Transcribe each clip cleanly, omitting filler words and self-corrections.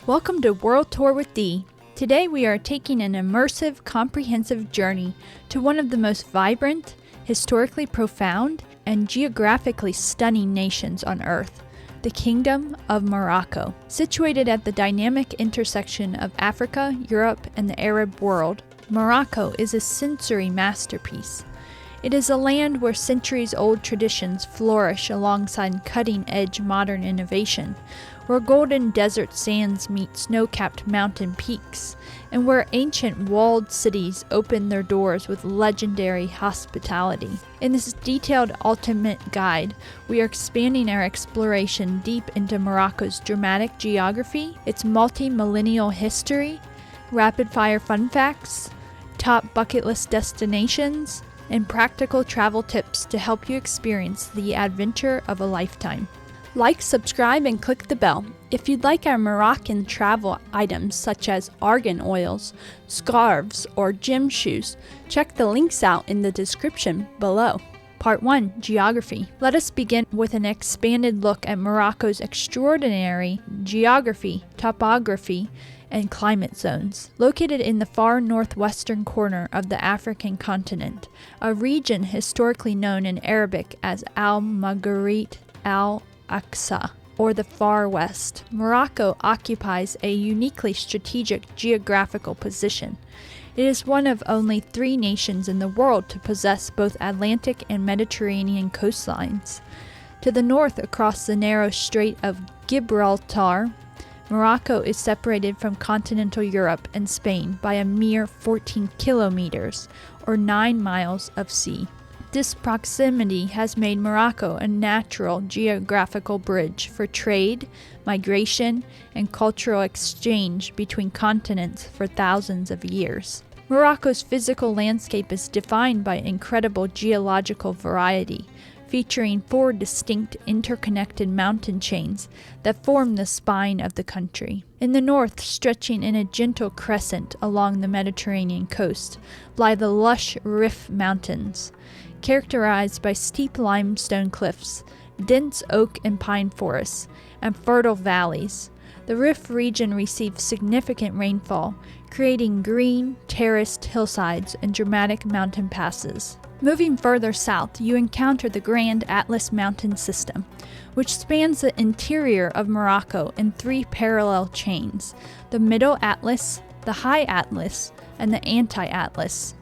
Welcome to World Tour with Dee. Today we are taking an immersive, comprehensive journey to one of the most vibrant, historically profound, and geographically stunning nations on Earth, the Kingdom of Morocco. Situated at the dynamic intersection of Africa, Europe, and the Arab world, Morocco is a sensory masterpiece. It is a land where centuries-old traditions flourish alongside cutting-edge modern innovation, where golden desert sands meet snow-capped mountain peaks, and where ancient walled cities open their doors with legendary hospitality. In this detailed ultimate guide, we are expanding our exploration deep into Morocco's dramatic geography, its multi-millennial history, rapid-fire fun facts, top bucket list destinations, and practical travel tips to help you experience the adventure of a lifetime. Like, subscribe, and click the bell. If you'd like our Moroccan travel items such as argan oils, scarves, or gym shoes, check the links out in the description below. Part 1. Geography. Let us begin with an expanded look at Morocco's extraordinary geography, topography, and climate zones. Located in the far northwestern corner of the African continent, a region historically known in Arabic as Al-Maghrib Al-Aqsa, or the Far West, Morocco occupies a uniquely strategic geographical position. It is one of only 3 nations in the world to possess both Atlantic and Mediterranean coastlines. To the north, across the narrow Strait of Gibraltar, Morocco is separated from continental Europe and Spain by a mere 14 kilometers, or 9 miles of sea. This proximity has made Morocco a natural geographical bridge for trade, migration, and cultural exchange between continents for thousands of years. Morocco's physical landscape is defined by incredible geological variety, featuring 4 distinct interconnected mountain chains that form the spine of the country. In the north, stretching in a gentle crescent along the Mediterranean coast, lie the lush Rif Mountains, characterized by steep limestone cliffs, dense oak and pine forests, and fertile valleys. The Rif region receives significant rainfall, creating green, terraced hillsides and dramatic mountain passes. Moving further south, you encounter the Grand Atlas Mountain System, which spans the interior of Morocco in 3 parallel chains: the Middle Atlas, the High Atlas, and the Anti-Atlas.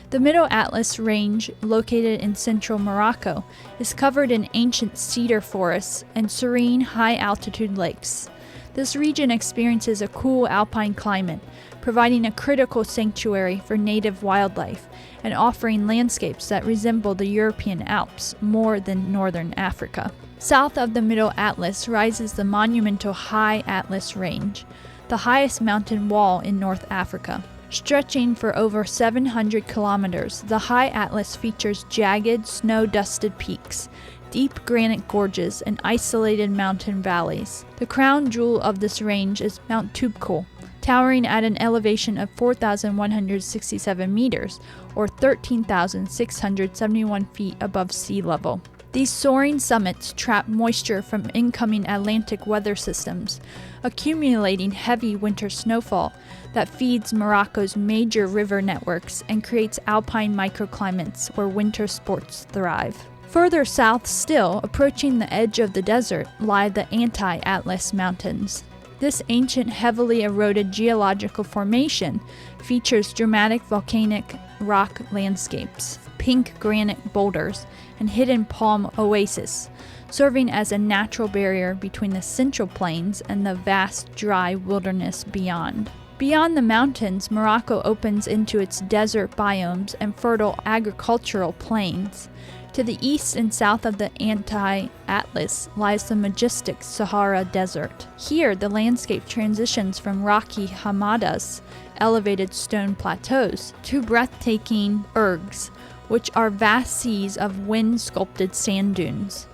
The Middle Atlas Range, located in central Morocco, is covered in ancient cedar forests and serene high-altitude lakes. This region experiences a cool alpine climate, providing a critical sanctuary for native wildlife and offering landscapes that resemble the European Alps more than northern Africa. South of the Middle Atlas rises the monumental High Atlas Range, the highest mountain wall in North Africa. Stretching for over 700 kilometers, the High Atlas features jagged, snow-dusted peaks, deep granite gorges, and isolated mountain valleys. The crown jewel of this range is Mount Toubkal, towering at an elevation of 4,167 meters, or 13,671 feet above sea level. These soaring summits trap moisture from incoming Atlantic weather systems, accumulating heavy winter snowfall that feeds Morocco's major river networks and creates alpine microclimates where winter sports thrive. Further south still, approaching the edge of the desert, lie the Anti-Atlas Mountains. This ancient, heavily eroded geological formation features dramatic volcanic rock landscapes, pink granite boulders, and hidden palm oases, serving as a natural barrier between the central plains and the vast, dry wilderness beyond. Beyond the mountains, Morocco opens into its desert biomes and fertile agricultural plains. To the east and south of the Anti-Atlas lies the majestic Sahara Desert. Here, the landscape transitions from rocky hamadas, elevated stone plateaus, to breathtaking ergs, which are vast seas of wind-sculpted sand dunes.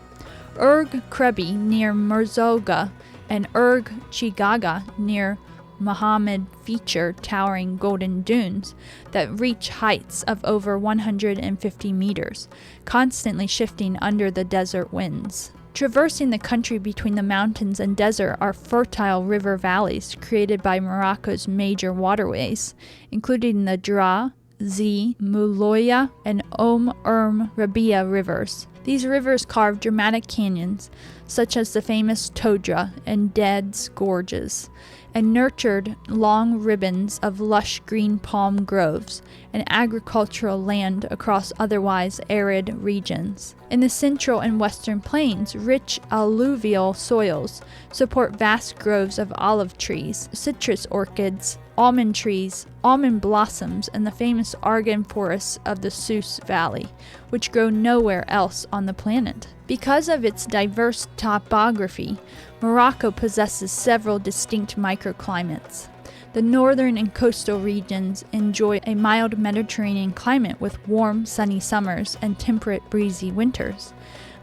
Erg Krebi near Merzouga and Erg Chigaga near Mohammed feature towering golden dunes that reach heights of over 150 meters, constantly shifting under the desert winds. Traversing the country between the mountains and desert are fertile river valleys created by Morocco's major waterways, including the Dra, Zi, Mouloya, and Rabia rivers. These rivers carve dramatic canyons, such as the famous Todra and Dead's Gorges, and nurtured long ribbons of lush green palm groves and agricultural land across otherwise arid regions. In the central and western plains, rich alluvial soils support vast groves of olive trees, citrus orchids, almond trees, almond blossoms, and the famous argan forests of the Souks Valley, which grow nowhere else on the planet. Because of its diverse topography, Morocco possesses several distinct microclimates. The northern and coastal regions enjoy a mild Mediterranean climate with warm, sunny summers and temperate, breezy winters.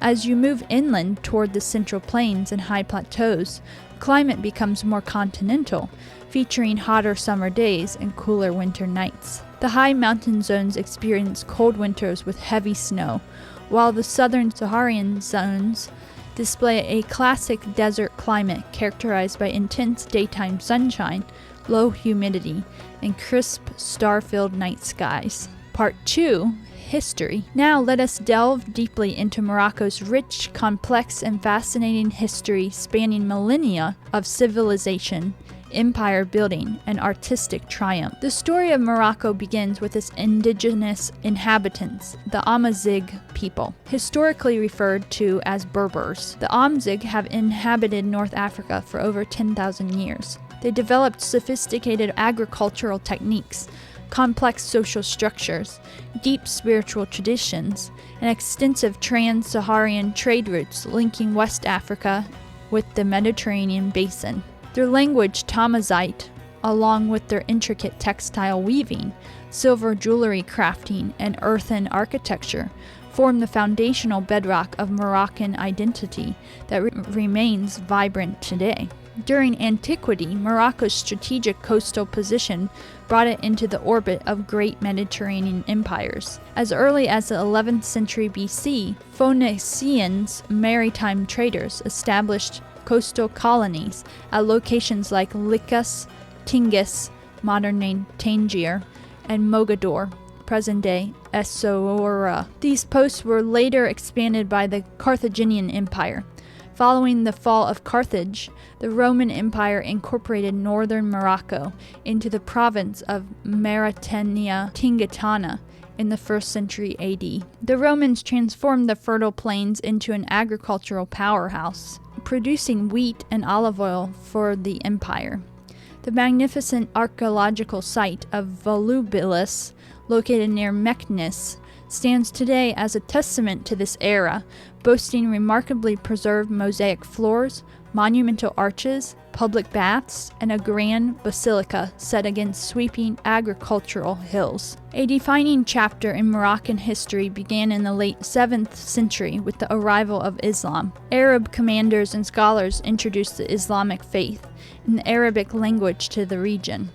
As you move inland toward the central plains and high plateaus, the climate becomes more continental, featuring hotter summer days and cooler winter nights. The high mountain zones experience cold winters with heavy snow, while the southern Saharan zones display a classic desert climate characterized by intense daytime sunshine, low humidity, and crisp, star-filled night skies. Part 2. History. Now let us delve deeply into Morocco's rich, complex, and fascinating history spanning millennia of civilization, empire building, and artistic triumph. The story of Morocco begins with its indigenous inhabitants, the Amazigh people, historically referred to as Berbers. The Amazigh have inhabited North Africa for over 10,000 years. They developed sophisticated agricultural techniques, complex social structures, deep spiritual traditions, and extensive trans-Saharan trade routes linking West Africa with the Mediterranean basin. Their language, Tamazight, along with their intricate textile weaving, silver jewelry crafting, and earthen architecture, form the foundational bedrock of Moroccan identity that remains vibrant today. During antiquity, Morocco's strategic coastal position brought it into the orbit of great Mediterranean empires. As early as the 11th century BC, Phoenicians, maritime traders, established coastal colonies at locations like Lycus, Tingis, modern-day Tangier, and Mogador, present-day Essaouira. These posts were later expanded by the Carthaginian Empire. Following the fall of Carthage, the Roman Empire incorporated northern Morocco into the province of Mauritania Tingitana in the 1st century AD. The Romans transformed the fertile plains into an agricultural powerhouse, producing wheat and olive oil for the empire. The magnificent archaeological site of Volubilis, located near Meknes, stands today as a testament to this era, boasting remarkably preserved mosaic floors, monumental arches, public baths, and a grand basilica set against sweeping agricultural hills. A defining chapter in Moroccan history began in the late 7th century with the arrival of Islam. Arab commanders and scholars introduced the Islamic faith and the Arabic language to the region.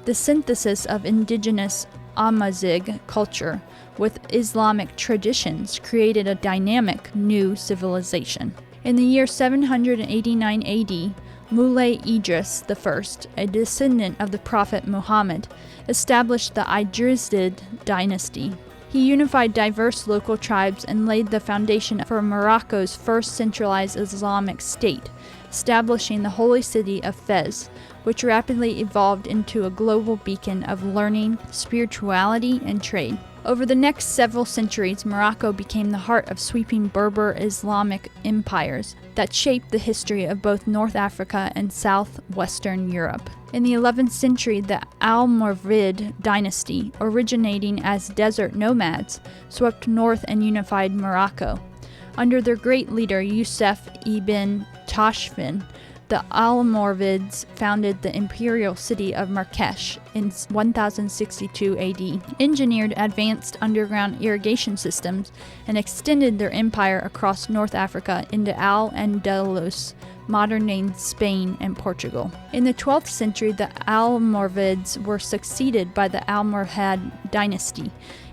The synthesis of indigenous Amazigh culture with Islamic traditions created a dynamic new civilization. In the year 789 AD, Moulay Idris I, a descendant of the Prophet Muhammad, established the Idrisid dynasty. He unified diverse local tribes and laid the foundation for Morocco's first centralized Islamic state, establishing the holy city of Fez, which rapidly evolved into a global beacon of learning, spirituality, and trade. Over the next several centuries, Morocco became the heart of sweeping Berber Islamic empires that shaped the history of both North Africa and southwestern Europe. In the 11th century, the Almoravid dynasty, originating as desert nomads, swept north and unified Morocco. Under their great leader, Youssef ibn Tashfin, the Almoravids founded the imperial city of Marrakech in 1062 AD, engineered advanced underground irrigation systems, and extended their empire across North Africa into Al-Andalus, modern-day Spain and Portugal. In the 12th century, the Almoravids were succeeded by the Almohad dynasty,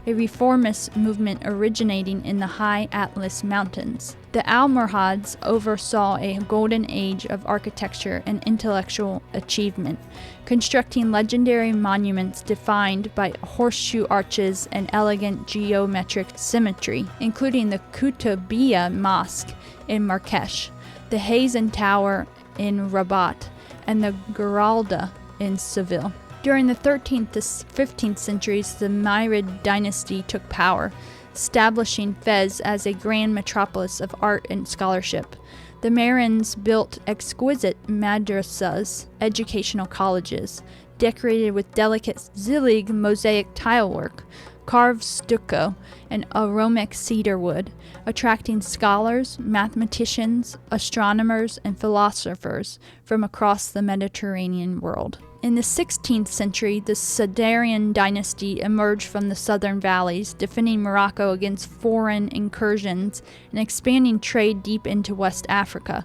a reformist movement originating in the high Atlas Mountains. The Almoravids oversaw a golden age of architecture and intellectual achievement, constructing legendary monuments defined by horseshoe arches and elegant geometric symmetry, including the Koutoubia Mosque in Marrakech, the Hazen Tower in Rabat, and the Giralda in Seville. During the 13th to 15th centuries, the Umayyad dynasty took power, establishing Fez as a grand metropolis of art and scholarship. The Marins built exquisite madrasas, educational colleges, decorated with delicate Zilig mosaic tilework, carved stucco, and aromatic cedar wood, attracting scholars, mathematicians, astronomers, and philosophers from across the Mediterranean world. In the 16th century, the Sardarian dynasty emerged from the southern valleys, defending Morocco against foreign incursions and expanding trade deep into West Africa.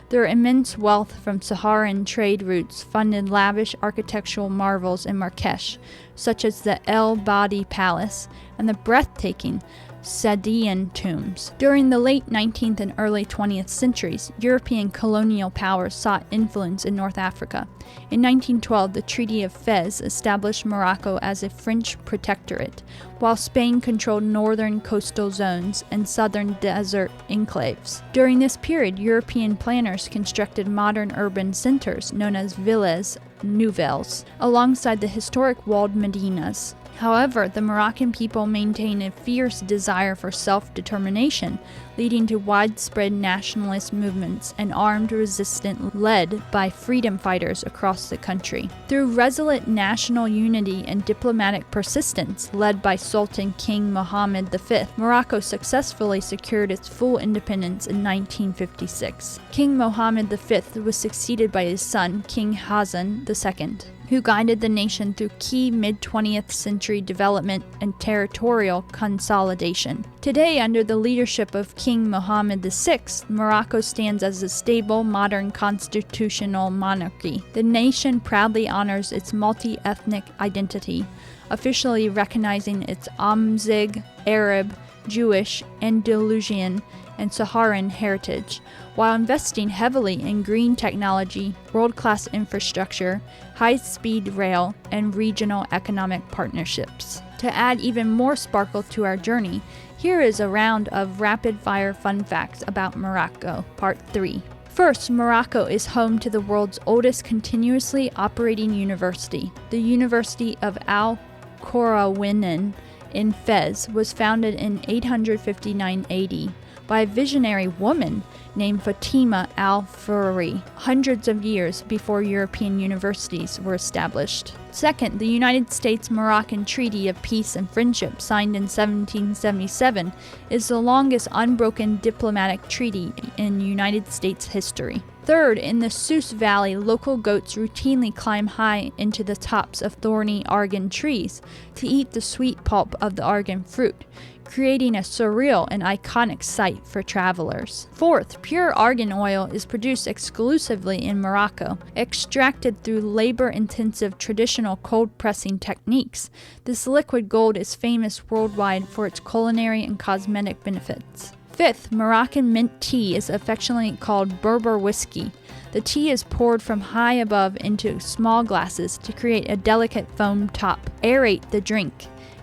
Their immense wealth from Saharan trade routes funded lavish architectural marvels in Marrakech, such as the El Badi Palace and the breathtaking Saadian tombs. During the late 19th and early 20th centuries, European colonial powers sought influence in North Africa. In 1912, the Treaty of Fez established Morocco as a French protectorate, while Spain controlled northern coastal zones and southern desert enclaves. During this period, European planners constructed modern urban centers known as villas nouvelles, alongside the historic walled medinas. However, the Moroccan people maintained a fierce desire for self-determination, leading to widespread nationalist movements and armed resistance led by freedom fighters across the country. Through resolute national unity and diplomatic persistence, led by Sultan King Mohammed V, Morocco successfully secured its full independence in 1956. King Mohammed V was succeeded by his son, King Hassan II, who guided the nation through key mid-20th century development and territorial consolidation. Today, under the leadership of King Mohammed VI, Morocco stands as a stable, modern constitutional monarchy. The nation proudly honors its multi-ethnic identity, officially recognizing its Amzigh, Arab, Jewish, Andalusian, and Saharan heritage, while investing heavily in green technology, world-class infrastructure, high-speed rail, and regional economic partnerships. To add even more sparkle to our journey, here is a round of rapid-fire fun facts about Morocco, Part 3. First, Morocco is home to the world's oldest continuously operating university. The University of Al Qarawiyyin in Fez was founded in 859 AD by a visionary woman named Fatima al-Farawi, hundreds of years before European universities were established. Second, the United States-Moroccan Treaty of Peace and Friendship, signed in 1777, is the longest unbroken diplomatic treaty in United States history. Third, in the Souks Valley, local goats routinely climb high into the tops of thorny argan trees to eat the sweet pulp of the argan fruit, creating a surreal and iconic sight for travelers. Fourth, pure argan oil is produced exclusively in Morocco, extracted through labor-intensive traditional cold pressing techniques. This liquid gold is famous worldwide for its culinary and cosmetic benefits. Fifth, Moroccan mint tea is affectionately called Berber whiskey. The tea is poured from high above into small glasses to create a delicate foam top, aerate the drink,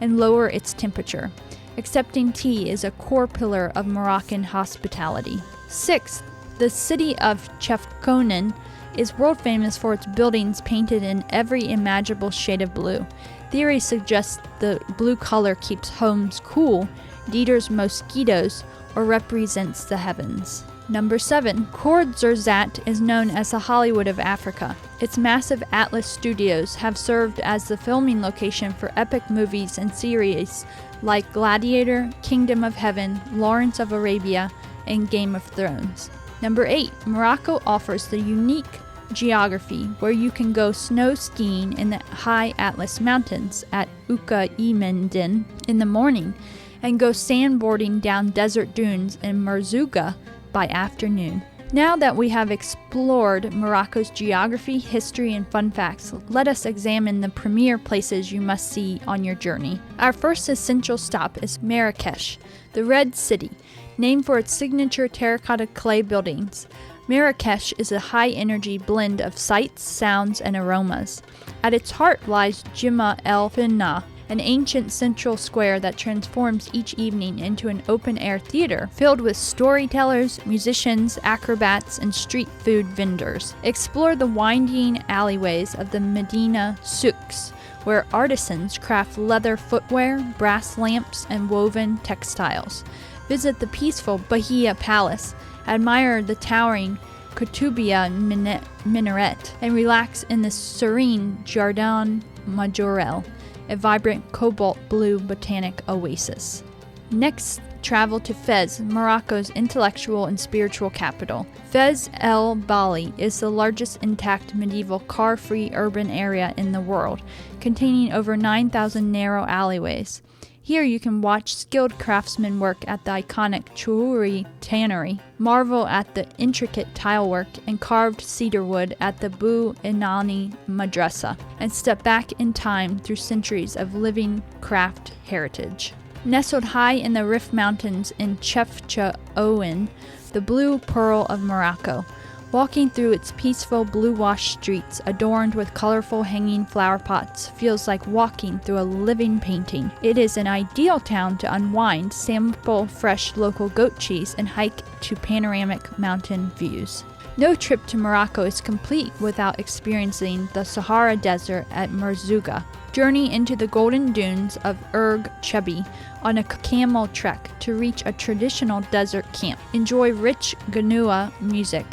and lower its temperature. Accepting tea is a core pillar of Moroccan hospitality. Sixth, the city of Chefchaouen is world famous for its buildings painted in every imaginable shade of blue. Theory suggests the blue color keeps homes cool, deters mosquitoes, or represents the heavens. Number 7. Ouarzazate is known as the Hollywood of Africa. Its massive Atlas studios have served as the filming location for epic movies and series like Gladiator, Kingdom of Heaven, Lawrence of Arabia, and Game of Thrones. Number 8. Morocco offers the unique geography where you can go snow skiing in the high Atlas Mountains at Ouka-Imendin in the morning and go sandboarding down desert dunes in Merzouga by afternoon. Now that we have explored Morocco's geography, history, and fun facts, let us examine the premier places you must see on your journey. Our first essential stop is Marrakech, the Red City, named for its signature terracotta clay buildings. Marrakech is a high-energy blend of sights, sounds, and aromas. At its heart lies Juma el Fna, an ancient central square that transforms each evening into an open-air theater filled with storytellers, musicians, acrobats, and street food vendors. Explore the winding alleyways of the Medina souks, where artisans craft leather footwear, brass lamps, and woven textiles. Visit the peaceful Bahia Palace, admire the towering Koutoubia minaret, and relax in the serene Jardin Majorelle, a vibrant cobalt blue botanic oasis. Next, travel to Fez, Morocco's intellectual and spiritual capital. Fez el Bali is the largest intact medieval car-free urban area in the world, containing over 9,000 narrow alleyways. Here you can watch skilled craftsmen work at the iconic Chououri tannery, marvel at the intricate tile work and carved cedar wood at the Bu Inani Madrasa, and step back in time through centuries of living craft heritage. Nestled high in the Rif Mountains in Chefchaouen, the blue pearl of Morocco, walking through its peaceful blue-washed streets adorned with colorful hanging flower pots feels like walking through a living painting. It is an ideal town to unwind, sample fresh local goat cheese, and hike to panoramic mountain views. No trip to Morocco is complete without experiencing the Sahara Desert at Merzouga. Journey into the golden dunes of Erg Chebi on a camel trek to reach a traditional desert camp. Enjoy rich Ganoua music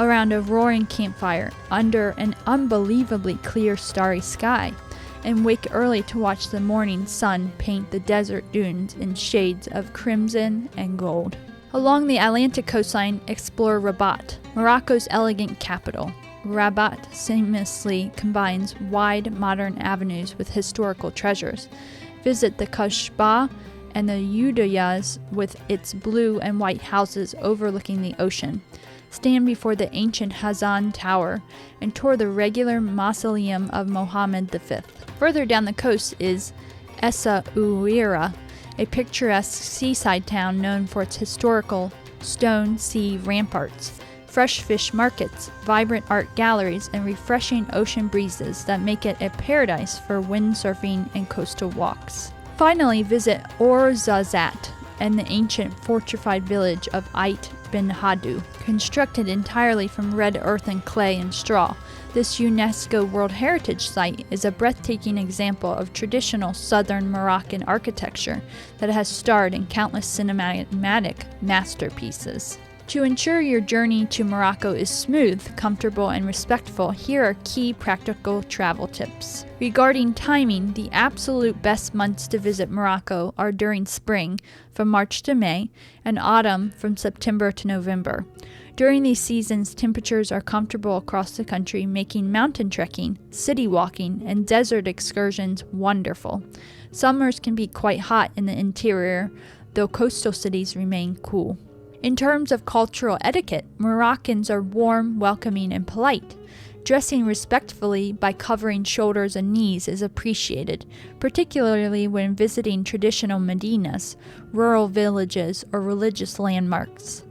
around a roaring campfire under an unbelievably clear starry sky, and wake early to watch the morning sun paint the desert dunes in shades of crimson and gold. Along the Atlantic coastline, explore Rabat, Morocco's elegant capital. Rabat seamlessly combines wide modern avenues with historical treasures. Visit the Kasbah and the Udayas with its blue and white houses overlooking the ocean. Stand before the ancient Hazan Tower and tour the regular mausoleum of Mohammed V. Further down the coast is Essaouira, a picturesque seaside town known for its historical stone sea ramparts, fresh fish markets, vibrant art galleries, and refreshing ocean breezes that make it a paradise for windsurfing and coastal walks. Finally, visit Ouarzazate and the ancient fortified village of Ait bin Hadu. Constructed entirely from red earth and clay and straw, this UNESCO World Heritage Site is a breathtaking example of traditional southern Moroccan architecture that has starred in countless cinematic masterpieces. To ensure your journey to Morocco is smooth, comfortable, and respectful, here are key practical travel tips. Regarding timing, the absolute best months to visit Morocco are during spring, from March to May, and autumn, from September to November. During these seasons, temperatures are comfortable across the country, making mountain trekking, city walking, and desert excursions wonderful. Summers can be quite hot in the interior, though coastal cities remain cool. In terms of cultural etiquette, Moroccans are warm, welcoming, and polite. Dressing respectfully by covering shoulders and knees is appreciated, particularly when visiting traditional medinas, rural villages, or religious landmarks.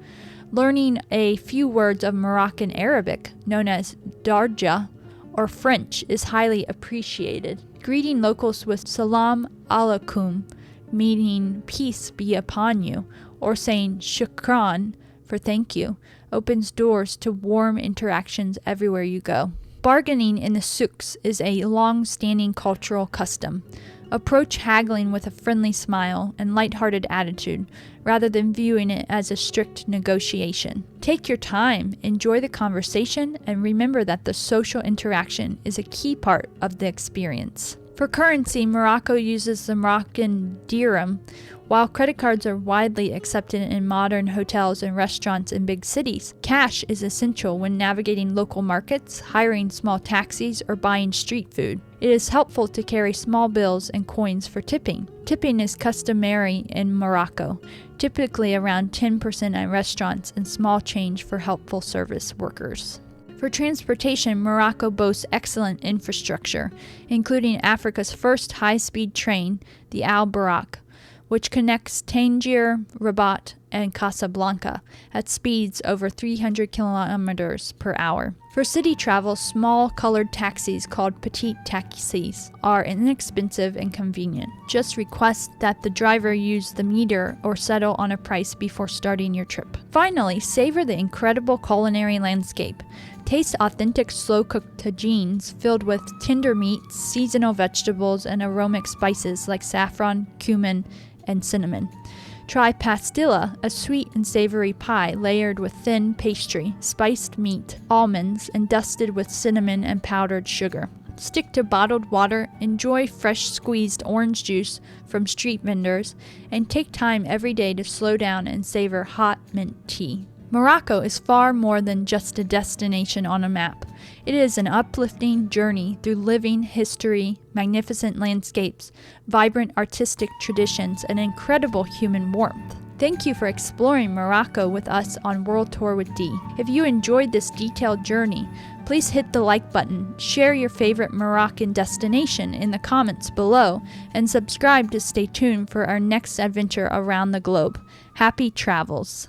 Learning a few words of Moroccan Arabic, known as darja, or French, is highly appreciated. Greeting locals with salam alaikum, meaning peace be upon you, or saying shukran for thank you, opens doors to warm interactions everywhere you go. Bargaining in the souks is a long-standing cultural custom. Approach haggling with a friendly smile and lighthearted attitude, rather than viewing it as a strict negotiation. Take your time, enjoy the conversation, and remember that the social interaction is a key part of the experience. For currency, Morocco uses the Moroccan dirham. While credit cards are widely accepted in modern hotels and restaurants in big cities, cash is essential when navigating local markets, hiring small taxis, or buying street food. It is helpful to carry small bills and coins for tipping. Tipping is customary in Morocco, typically around 10% at restaurants and small change for helpful service workers. For transportation, Morocco boasts excellent infrastructure, including Africa's first high-speed train, the Al Barak, which connects Tangier, Rabat, and Casablanca at speeds over 300 kilometers per hour. For city travel, small colored taxis called petite taxis are inexpensive and convenient. Just request that the driver use the meter or settle on a price before starting your trip. Finally, savor the incredible culinary landscape. Taste authentic slow-cooked tagines filled with tender meats, seasonal vegetables, and aromatic spices like saffron, cumin, and cinnamon. Try pastilla, a sweet and savory pie layered with thin pastry, spiced meat, almonds, and dusted with cinnamon and powdered sugar. Stick to bottled water, enjoy fresh squeezed orange juice from street vendors, and take time every day to slow down and savor hot mint tea. Morocco is far more than just a destination on a map. It is an uplifting journey through living history, magnificent landscapes, vibrant artistic traditions, and incredible human warmth. Thank you for exploring Morocco with us on World Tour with D. If you enjoyed this detailed journey, please hit the like button, share your favorite Moroccan destination in the comments below, and subscribe to stay tuned for our next adventure around the globe. Happy travels!